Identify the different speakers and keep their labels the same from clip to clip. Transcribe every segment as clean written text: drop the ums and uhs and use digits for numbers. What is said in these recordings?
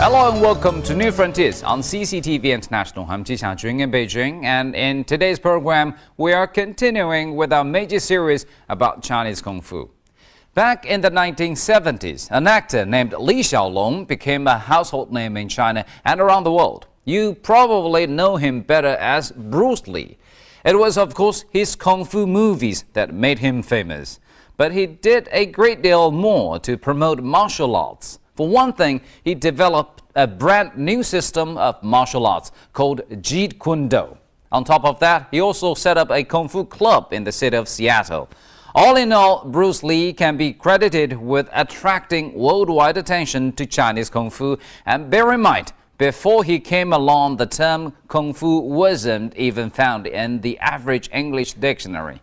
Speaker 1: Hello and welcome to New Frontiers on CCTV International. I'm Ji Xiaojun in Beijing, and in today's program, we are continuing with our major series about Chinese Kung Fu. Back in the 1970s, an actor named Li Xiaolong became a household name in China and around the world. You probably know him better as Bruce Lee. It was, of course, his Kung Fu movies that made him famous. But he did a great deal more to promote martial arts. For one thing, he developed a brand new system of martial arts called Jeet Kune Do. On top of that, he also set up a Kung Fu club in the city of Seattle. All in all, Bruce Lee can be credited with attracting worldwide attention to Chinese Kung Fu. And bear in mind, before he came along, the term Kung Fu wasn't even found in the average English dictionary.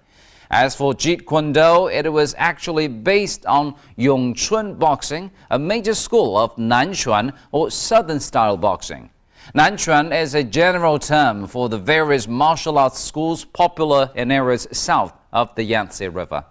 Speaker 1: As for Jeet Kune Do, it was actually based on Yong Chun boxing, a major school of Nanquan or Southern-style boxing. Nanquan is a general term for the various martial arts schools popular in areas south of the Yangtze River.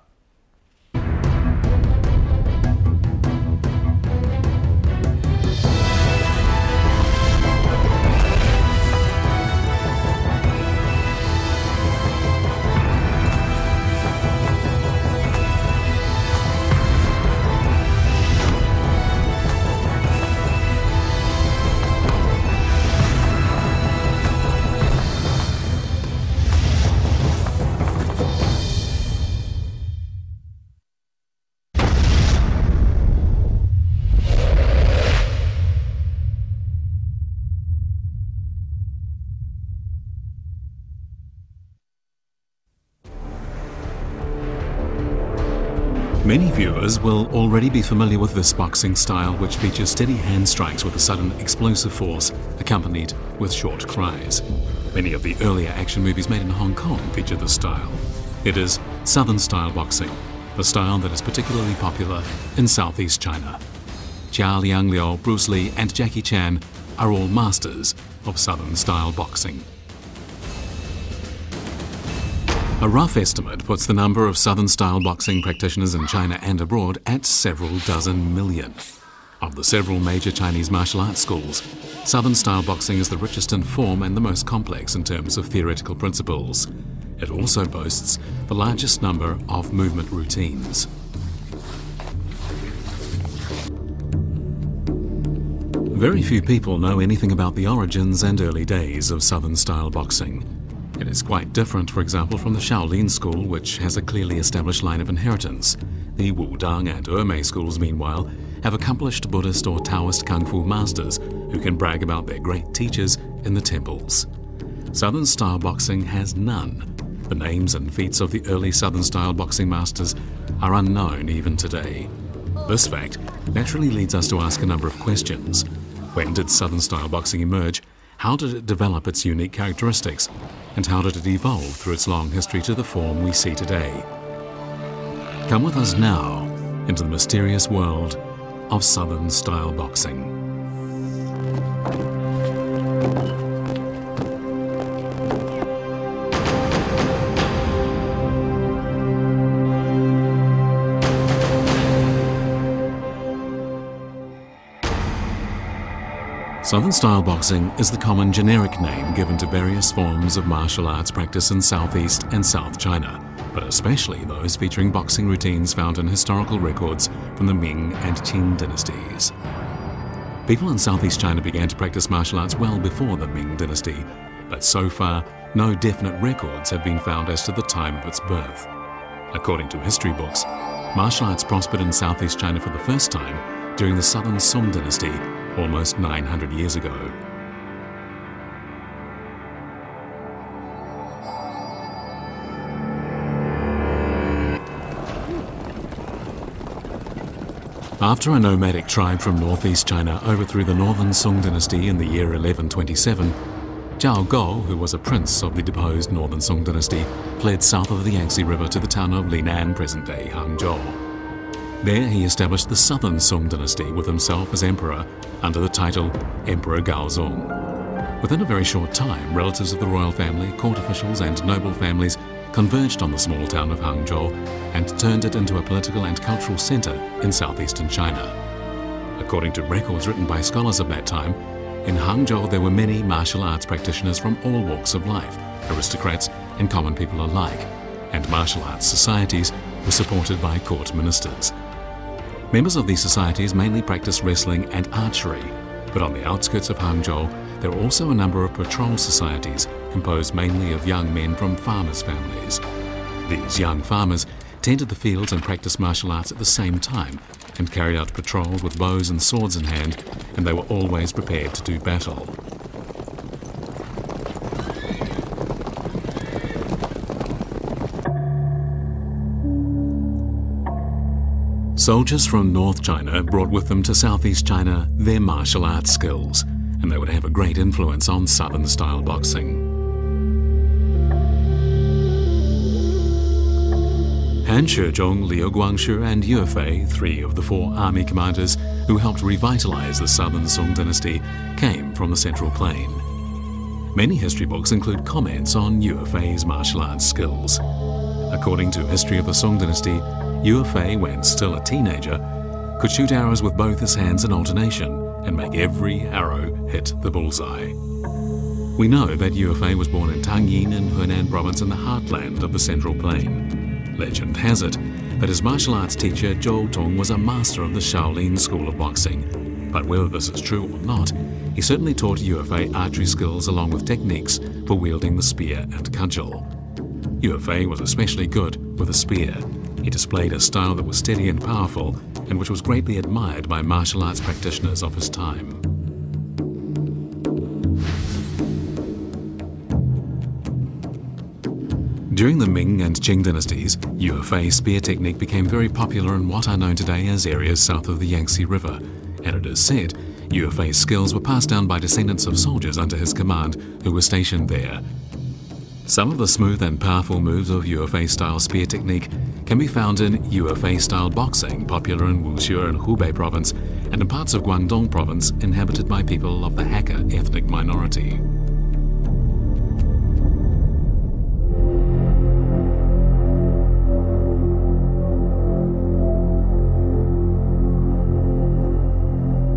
Speaker 2: Many viewers will already be familiar with this boxing style, which features steady hand strikes with a sudden explosive force accompanied with short cries. Many of the earlier action movies made in Hong Kong feature this style. It is Southern-style boxing, the style that is particularly popular in Southeast China. Jia Liangliu, Bruce Lee and Jackie Chan are all masters of Southern-style boxing. A rough estimate puts the number of Southern-style boxing practitioners in China and abroad at several dozen million. Of the several major Chinese martial arts schools, Southern-style boxing is the richest in form and the most complex in terms of theoretical principles. It also boasts the largest number of movement routines. Very few people know anything about the origins and early days of Southern-style boxing. It is quite different, for example, from the Shaolin school, which has a clearly established line of inheritance. The Wudang and Emei schools, meanwhile, have accomplished Buddhist or Taoist Kung Fu masters who can brag about their great teachers in the temples. Southern-style boxing has none. The names and feats of the early Southern-style boxing masters are unknown even today. This fact naturally leads us to ask a number of questions. When did Southern-style boxing emerge? How did it develop its unique characteristics? And how did it evolve through its long history to the form we see today? Come with us now into the mysterious world of Southern-style boxing. Southern-style boxing is the common generic name given to various forms of martial arts practice in Southeast and South China, but especially those featuring boxing routines found in historical records from the Ming and Qing dynasties. People in Southeast China began to practice martial arts well before the Ming dynasty, but so far no definite records have been found as to the time of its birth. According to history books, martial arts prospered in Southeast China for the first time during the Southern Song dynasty, almost 900 years ago. After a nomadic tribe from northeast China overthrew the Northern Song dynasty in the year 1127, Zhao Go, who was a prince of the deposed Northern Song dynasty, fled south of the Yangtze River to the town of Linan, present-day Hangzhou. There he established the Southern Song dynasty with himself as emperor under the title Emperor Gaozong. Within a very short time, relatives of the royal family, court officials and noble families converged on the small town of Hangzhou and turned it into a political and cultural center in southeastern China. According to records written by scholars of that time, in Hangzhou there were many martial arts practitioners from all walks of life, aristocrats and common people alike, and martial arts societies were supported by court ministers. Members of these societies mainly practiced wrestling and archery, but on the outskirts of Hangzhou there are also a number of patrol societies composed mainly of young men from farmers' families. These young farmers tended the fields and practiced martial arts at the same time and carried out patrols with bows and swords in hand, and they were always prepared to do battle. Soldiers from North China brought with them to Southeast China their martial arts skills, and they would have a great influence on Southern-style boxing. Han Shizhong, Liu Guangshi and Yue Fei, 3 of the 4 army commanders who helped revitalize the Southern Song dynasty, came from the Central Plain. Many history books include comments on Yue Fei's martial arts skills. According to History of the Song dynasty, Yue Fei, when still a teenager, could shoot arrows with both his hands in alternation and make every arrow hit the bullseye. We know that Yue Fei was born in Tangyin in Hunan province in the heartland of the Central Plain. Legend has it that his martial arts teacher Zhou Tong was a master of the Shaolin school of boxing. But whether this is true or not, he certainly taught Yue Fei archery skills along with techniques for wielding the spear and cudgel. Yue Fei was especially good with a spear. He displayed a style that was steady and powerful, and which was greatly admired by martial arts practitioners of his time. During the Ming and Qing dynasties, Yue Fei's spear technique became very popular in what are known today as areas south of the Yangtze River, and it is said Yue Fei's skills were passed down by descendants of soldiers under his command who were stationed there. Some of the smooth and powerful moves of Yue Fei-style spear technique can be found in Yue Fei-style boxing, popular in Wuxi and Hubei province, and in parts of Guangdong province inhabited by people of the Hakka ethnic minority.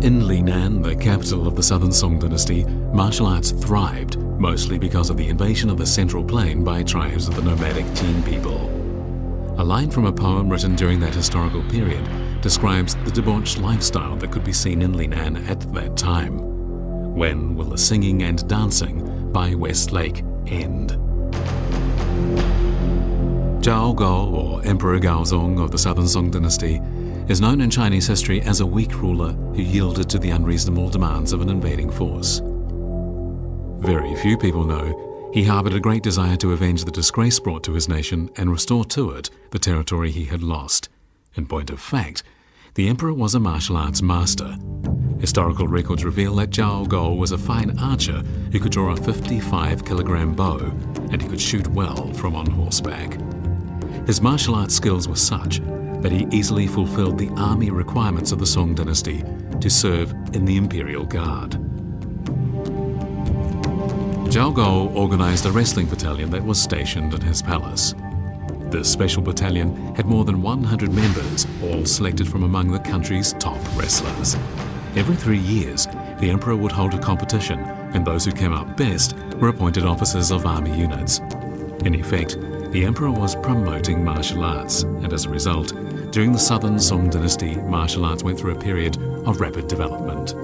Speaker 2: In Linan, the capital of the Southern Song dynasty, martial arts thrived, mostly because of the invasion of the Central Plain by tribes of the nomadic Jin people. A line from a poem written during that historical period describes the debauched lifestyle that could be seen in Linan at that time. When will the singing and dancing by West Lake end? Zhao Gao, or Emperor Gaozong of the Southern Song dynasty, is known in Chinese history as a weak ruler who yielded to the unreasonable demands of an invading force. Very few people know he harbored a great desire to avenge the disgrace brought to his nation and restore to it the territory he had lost. In point of fact, the emperor was a martial arts master. Historical records reveal that Zhao Gao was a fine archer who could draw a 55-kilogram bow, and he could shoot well from on horseback. His martial arts skills were such that he easily fulfilled the army requirements of the Song dynasty to serve in the imperial guard. Zhao Gao organized a wrestling battalion that was stationed in his palace. This special battalion had more than 100 members, all selected from among the country's top wrestlers. Every 3 years, the emperor would hold a competition, and those who came out best were appointed officers of army units. In effect, the emperor was promoting martial arts, and as a result, during the Southern Song dynasty, martial arts went through a period of rapid development.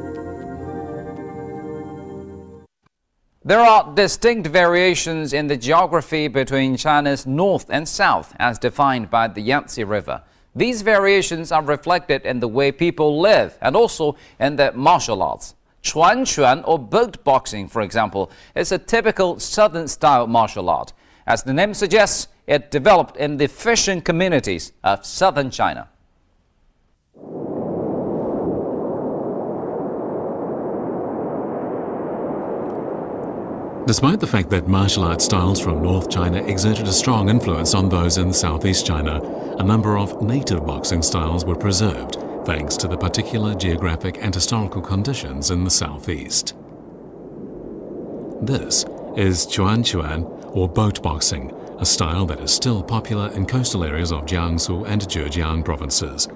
Speaker 1: There are distinct variations in the geography between China's north and south as defined by the Yangtze River. These variations are reflected in the way people live and also in their martial arts. Chuan or boat boxing, for example, is a typical southern-style martial art. As the name suggests, it developed in the fishing communities of southern China.
Speaker 2: Despite the fact that martial arts styles from North China exerted a strong influence on those in Southeast China, a number of native boxing styles were preserved, thanks to the particular geographic and historical conditions in the Southeast. This is Chuan or boat boxing, a style that is still popular in coastal areas of Jiangsu and Zhejiang provinces.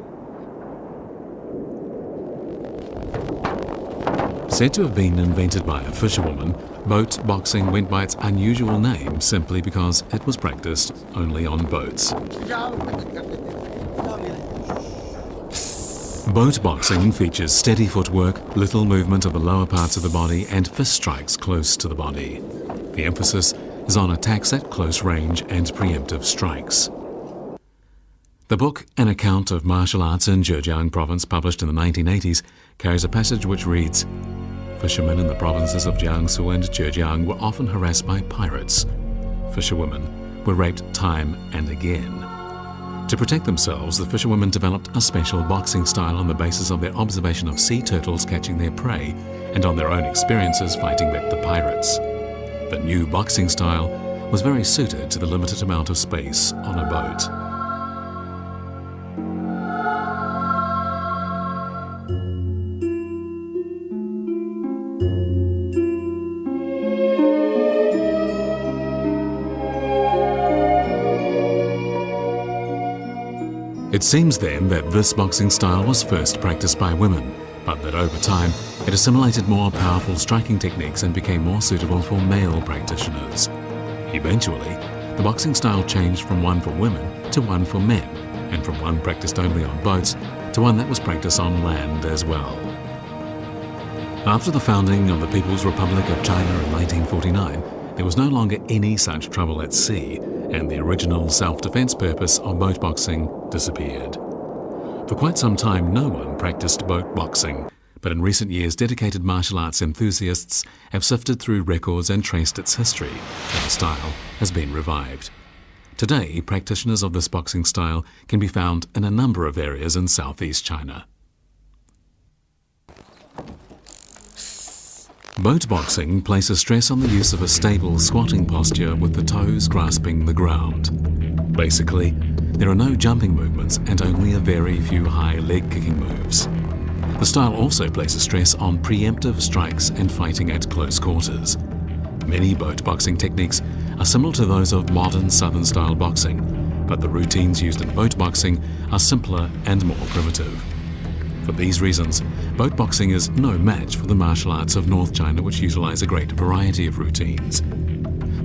Speaker 2: Said to have been invented by a fisherwoman, boat boxing went by its unusual name simply because it was practiced only on boats. Boat boxing features steady footwork, little movement of the lower parts of the body and fist strikes close to the body. The emphasis is on attacks at close range and preemptive strikes. The book, An Account of Martial Arts in Zhejiang Province, published in the 1980s, carries a passage which reads, "Fishermen in the provinces of Jiangsu and Zhejiang were often harassed by pirates. Fisherwomen were raped time and again. To protect themselves, the fisherwomen developed a special boxing style on the basis of their observation of sea turtles catching their prey and on their own experiences fighting back the pirates. The new boxing style was very suited to the limited amount of space on a boat." It seems then that this boxing style was first practiced by women, but that over time it assimilated more powerful striking techniques and became more suitable for male practitioners. Eventually, the boxing style changed from one for women to one for men, and from one practiced only on boats to one that was practiced on land as well. After the founding of the People's Republic of China in 1949, there was no longer any such trouble at sea, and the original self-defense purpose of boat boxing disappeared. For quite some time, no one practiced boat boxing, but in recent years, dedicated martial arts enthusiasts have sifted through records and traced its history, and the style has been revived. Today, practitioners of this boxing style can be found in a number of areas in southeast China. Boat boxing places stress on the use of a stable squatting posture with the toes grasping the ground. Basically, there are no jumping movements and only a very few high leg kicking moves. The style also places stress on preemptive strikes and fighting at close quarters. Many boat boxing techniques are similar to those of modern southern style boxing, but the routines used in boat boxing are simpler and more primitive. For these reasons, boat boxing is no match for the martial arts of North China, which utilize a great variety of routines.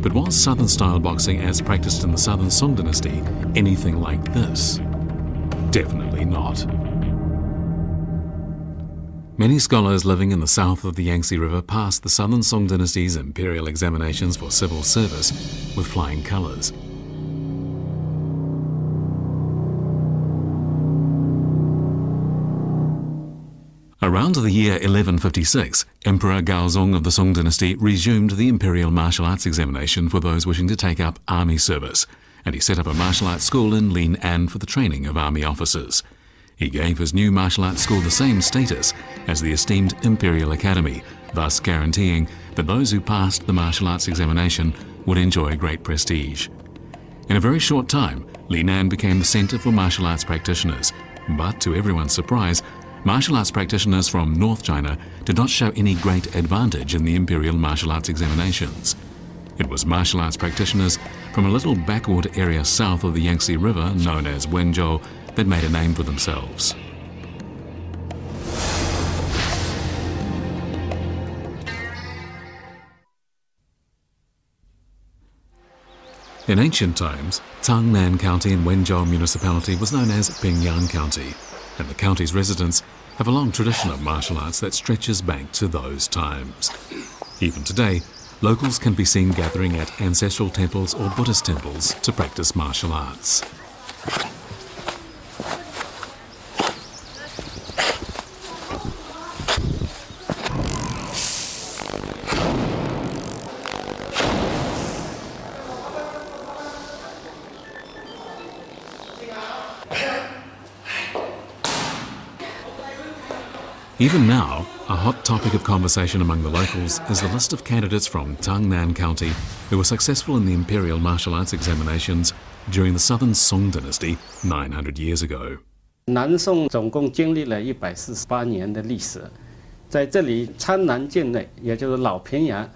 Speaker 2: But was southern style boxing as practiced in the southern Song dynasty anything like this? Definitely not. Many scholars living in the south of the Yangtze River passed the southern Song dynasty's imperial examinations for civil service with flying colors. Around the year 1156, Emperor Gaozong of the Song dynasty resumed the imperial martial arts examination for those wishing to take up army service, and he set up a martial arts school in Lin'an for the training of army officers. He gave his new martial arts school the same status as the esteemed Imperial Academy, thus guaranteeing that those who passed the martial arts examination would enjoy great prestige. In a very short time, Lin'an became the center for martial arts practitioners, but to everyone's surprise, martial arts practitioners from North China did not show any great advantage in the imperial martial arts examinations. It was martial arts practitioners from a little backward area south of the Yangtze River, known as Wenzhou, that made a name for themselves. In ancient times, Tangnan County in Wenzhou Municipality was known as Pingyang County, and the county's residents have a long tradition of martial arts that stretches back to those times. Even today, locals can be seen gathering at ancestral temples or Buddhist temples to practice martial arts. Even now, a hot topic of conversation among the locals is the list of candidates from Tangnan County who were successful in the imperial martial arts examinations during the southern Song dynasty 900 years ago.
Speaker 3: 南宋总共经历了148年的历史，在这里苍南境内，也就是老平原，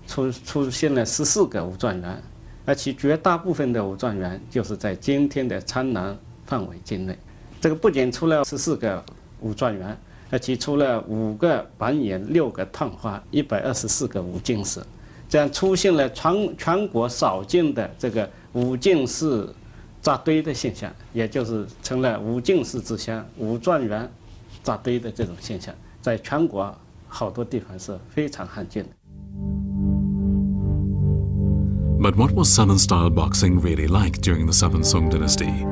Speaker 3: 出现了14个武状元，而其绝大部分的武状元就是在今天的苍南范围境内。这个不仅出了14个武状元，其出了5个板眼、6个烫花、124个五进士，这样出现了全国少见的这个五进士扎堆的现象，也就是成了五进士之乡、五状元扎堆的这种现象，在全国好多地方是非常罕见的。
Speaker 2: But what was Southern-style boxing really like during the Southern Song dynasty?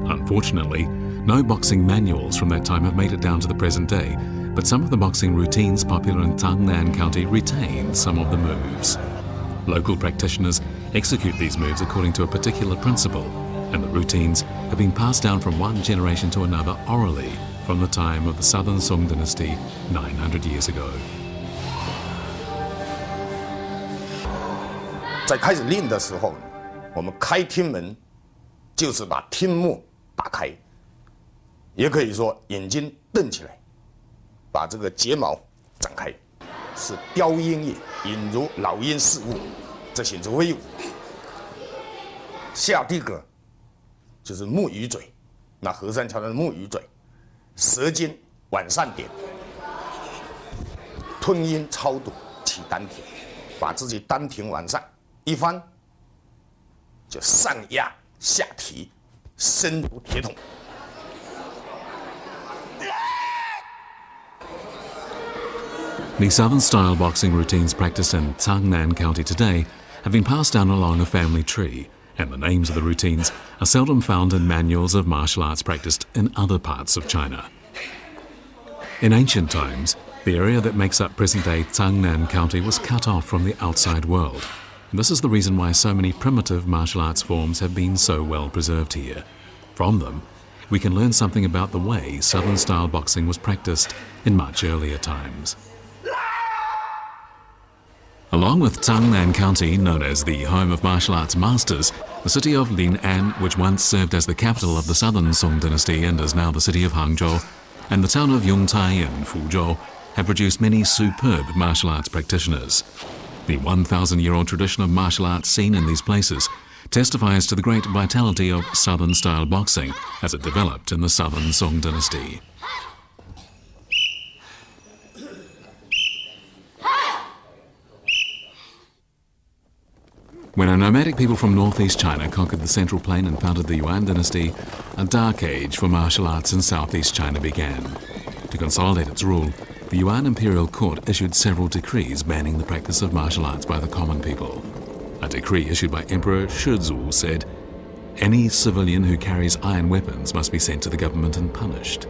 Speaker 2: Unfortunately, no boxing manuals from that time have made it down to the present day, but some of the boxing routines popular in Tangnan County retain some of the moves. Local practitioners execute these moves according to a particular principle, and the routines have been passed down from one generation to another orally from the time of the Southern Song dynasty 900 years ago.
Speaker 4: 在开始练的时候，我们开厅门就是把厅幕打开，也可以说眼睛瞪起来，把这个睫毛展开，是雕鹰也，引如老鹰似雾，这显出威武。下地格就是木鱼嘴，那和尚敲的木鱼嘴，舌尖往上点，吞咽超度起丹田，把自己丹田往上一翻，就上压下提，身如铁桶。
Speaker 2: The Southern-style boxing routines practiced in Tangnan County today have been passed down along a family tree, and the names of the routines are seldom found in manuals of martial arts practiced in other parts of China. In ancient times, the area that makes up present-day Tangnan County was cut off from the outside world, and this is the reason why so many primitive martial arts forms have been so well preserved here. From them, we can learn something about the way Southern-style boxing was practiced in much earlier times. Along with Tangnan County, known as the home of martial arts masters, the city of Lin'an, which once served as the capital of the Southern Song dynasty and is now the city of Hangzhou, and the town of Yongcai in Fuzhou have produced many superb martial arts practitioners. The 1,000-year-old tradition of martial arts seen in these places testifies to the great vitality of Southern-style boxing as it developed in the Southern Song dynasty. When our nomadic people from northeast China conquered the Central Plain and founded the Yuan dynasty, a dark age for martial arts in southeast China began. To consolidate its rule, the Yuan imperial court issued several decrees banning the practice of martial arts by the common people. A decree issued by Emperor Shizu said, "Any civilian who carries iron weapons must be sent to the government and punished."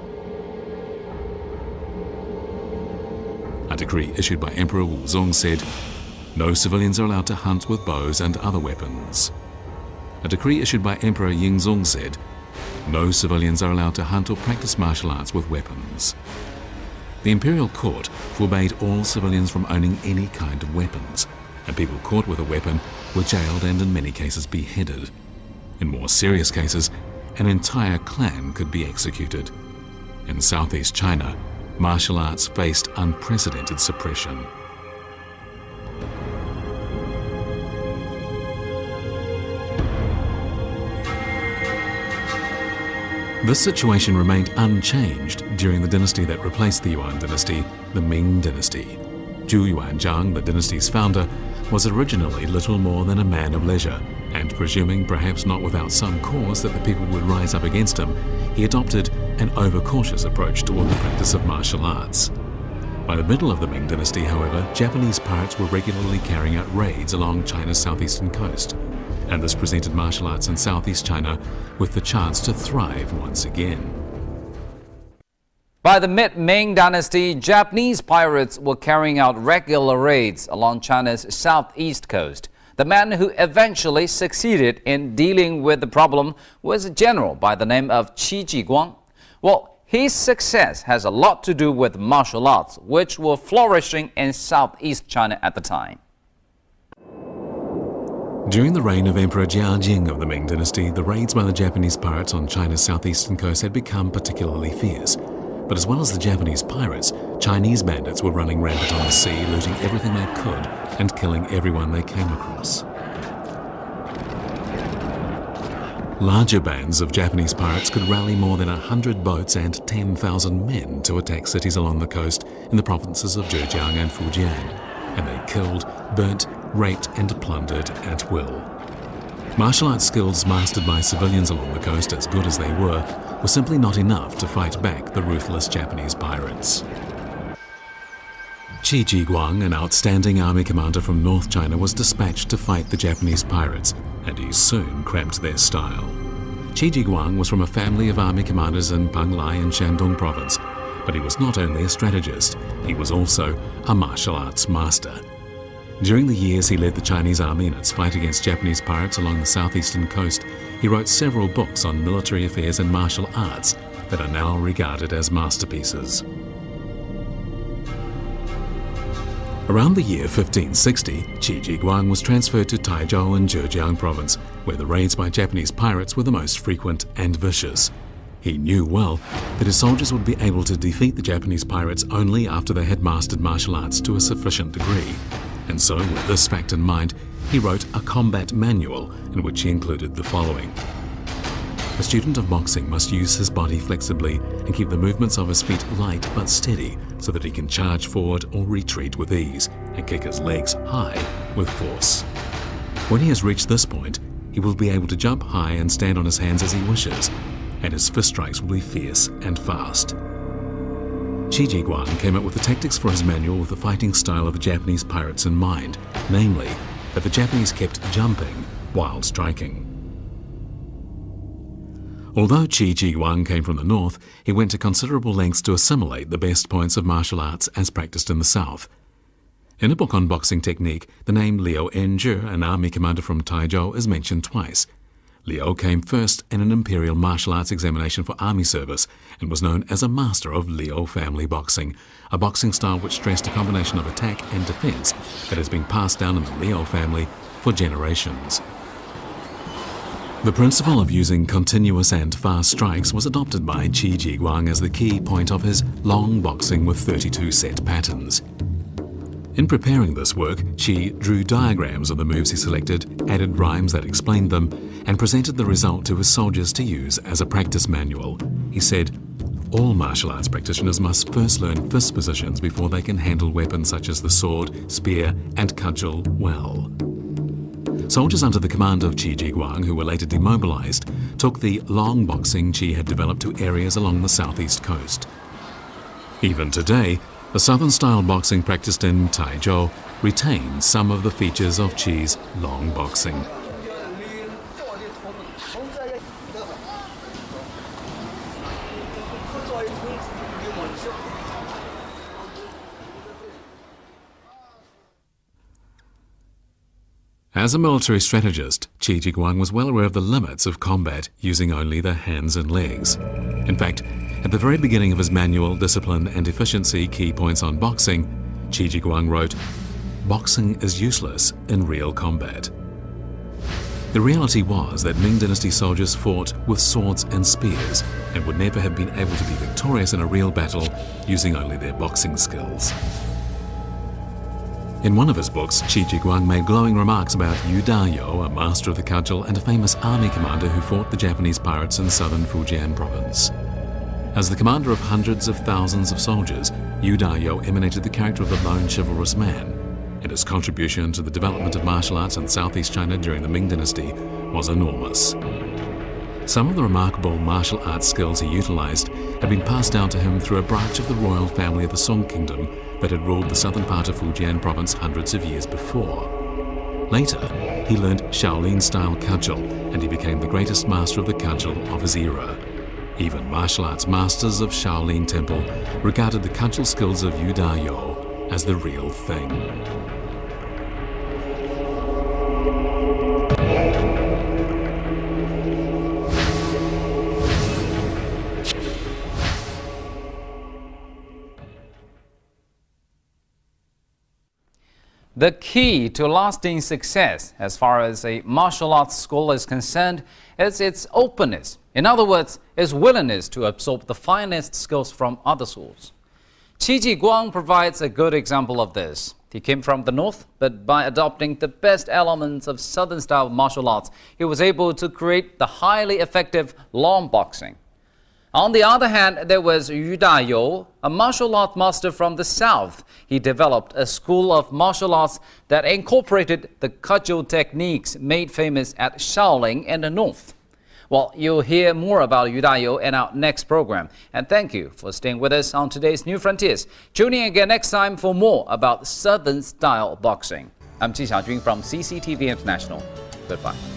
Speaker 2: A decree issued by Emperor Wuzong said, "No civilians are allowed to hunt with bows and other weapons." A decree issued by Emperor Yingzong said, "No civilians are allowed to hunt or practice martial arts with weapons." The imperial court forbade all civilians from owning any kind of weapons, and people caught with a weapon were jailed and in many cases beheaded. In more serious cases, an entire clan could be executed. In southeast China, martial arts faced unprecedented suppression. This situation remained unchanged during the dynasty that replaced the Yuan dynasty, the Ming dynasty. Zhu Yuanzhang, the dynasty's founder, was originally little more than a man of leisure, and presuming, perhaps not without some cause, that the people would rise up against him, he adopted an overcautious approach toward the practice of martial arts. By the middle of the Ming dynasty, however, Japanese pirates were regularly carrying out raids along China's southeastern coast, and this presented martial arts in southeast China with the chance to thrive once again.
Speaker 1: By the mid-Ming dynasty, Japanese pirates were carrying out regular raids along China's southeast coast. The man who eventually succeeded in dealing with the problem was a general by the name of Qi Jiguang. Well, his success has a lot to do with martial arts, which were flourishing in southeast China at the time.
Speaker 2: During the reign of Emperor Jiajing of the Ming dynasty, the raids by the Japanese pirates on China's southeastern coast had become particularly fierce. But as well as the Japanese pirates, Chinese bandits were running rampant on the sea, looting everything they could and killing everyone they came across. Larger bands of Japanese pirates could rally more than 100 boats and 10,000 men to attack cities along the coast in the provinces of Zhejiang and Fujian, and they killed, burnt, raped and plundered at will. Martial arts skills mastered by civilians along the coast, as good as they were simply not enough to fight back the ruthless Japanese pirates. Qi Jiguang, an outstanding army commander from North China, was dispatched to fight the Japanese pirates, and he soon cramped their style. Qi Jiguang was from a family of army commanders in Panglai in Shandong province, but he was not only a strategist, he was also a martial arts master. During the years he led the Chinese army in its fight against Japanese pirates along the southeastern coast, he wrote several books on military affairs and martial arts that are now regarded as masterpieces. Around the year 1560, Qi Jiguang was transferred to Taizhou in Zhejiang province, where the raids by Japanese pirates were the most frequent and vicious. He knew well that his soldiers would be able to defeat the Japanese pirates only after they had mastered martial arts to a sufficient degree. And so, with this fact in mind, he wrote a combat manual in which he included the following. A student of boxing must use his body flexibly and keep the movements of his feet light but steady so that he can charge forward or retreat with ease and kick his legs high with force. When he has reached this point, he will be able to jump high and stand on his hands as he wishes, and his fist strikes will be fierce and fast. Qi Jiguang came up with the tactics for his manual with the fighting style of the Japanese pirates in mind, namely that the Japanese kept jumping while striking. Although Qi Jiguang came from the north, he went to considerable lengths to assimilate the best points of martial arts as practiced in the south. In a book on boxing technique, the name Liu Enji, an army commander from Taizhou, is mentioned twice. Liu came first in an imperial martial arts examination for army service and was known as a master of Liu family boxing, a boxing style which stressed a combination of attack and defense that has been passed down in the Liu family for generations. The principle of using continuous and fast strikes was adopted by Qi Jiguang as the key point of his long boxing with 32 set patterns. In preparing this work, Qi drew diagrams of the moves he selected, added rhymes that explained them, and presented the result to his soldiers to use as a practice manual. He said, "All martial arts practitioners must first learn fist positions before they can handle weapons such as the sword, spear, and cudgel well." Soldiers under the command of Qi Jiguang, who were later demobilized, took the long boxing Qi had developed to areas along the southeast coast. Even today, the southern-style boxing practiced in Taizhou retains some of the features of Qi's long boxing. As a military strategist, Qi Jiguang was well aware of the limits of combat using only the hands and legs. In fact, at the very beginning of his manual, Discipline and Efficiency, Key Points on Boxing, Qi Jiguang wrote, "Boxing is useless in real combat." The reality was that Ming Dynasty soldiers fought with swords and spears and would never have been able to be victorious in a real battle using only their boxing skills. In one of his books, Qi Jiguang made glowing remarks about Yu Dayou, a master of the cudgel and a famous army commander who fought the Japanese pirates in southern Fujian province. As the commander of hundreds of thousands of soldiers, Yu Dayou emanated the character of the lone chivalrous man, and his contribution to the development of martial arts in southeast China during the Ming Dynasty was enormous. Some of the remarkable martial arts skills he utilized had been passed down to him through a branch of the royal family of the Song Kingdom that had ruled the southern part of Fujian province hundreds of years before. Later, he learned Shaolin-style cudgel, and he became the greatest master of the cudgel of his era. Even martial arts masters of Shaolin Temple regarded the cudgel skills of Yu Dayou as the real thing.
Speaker 1: The key to lasting success as far as a martial arts school is concerned is its openness. In other words, its willingness to absorb the finest skills from other schools. Qi Jiguang provides a good example of this. He came from the north, but by adopting the best elements of southern-style martial arts, he was able to create the highly effective long boxing. On the other hand, there was Yu Dayou, a martial art master from the south. He developed a school of martial arts that incorporated the cudgel techniques made famous at Shaolin in the north. Well, you'll hear more about Yu Dayou in our next program. And thank you for staying with us on today's New Frontiers. Tune in again next time for more about Southern-style boxing. I'm Ji Xiaojun from CCTV International. Goodbye.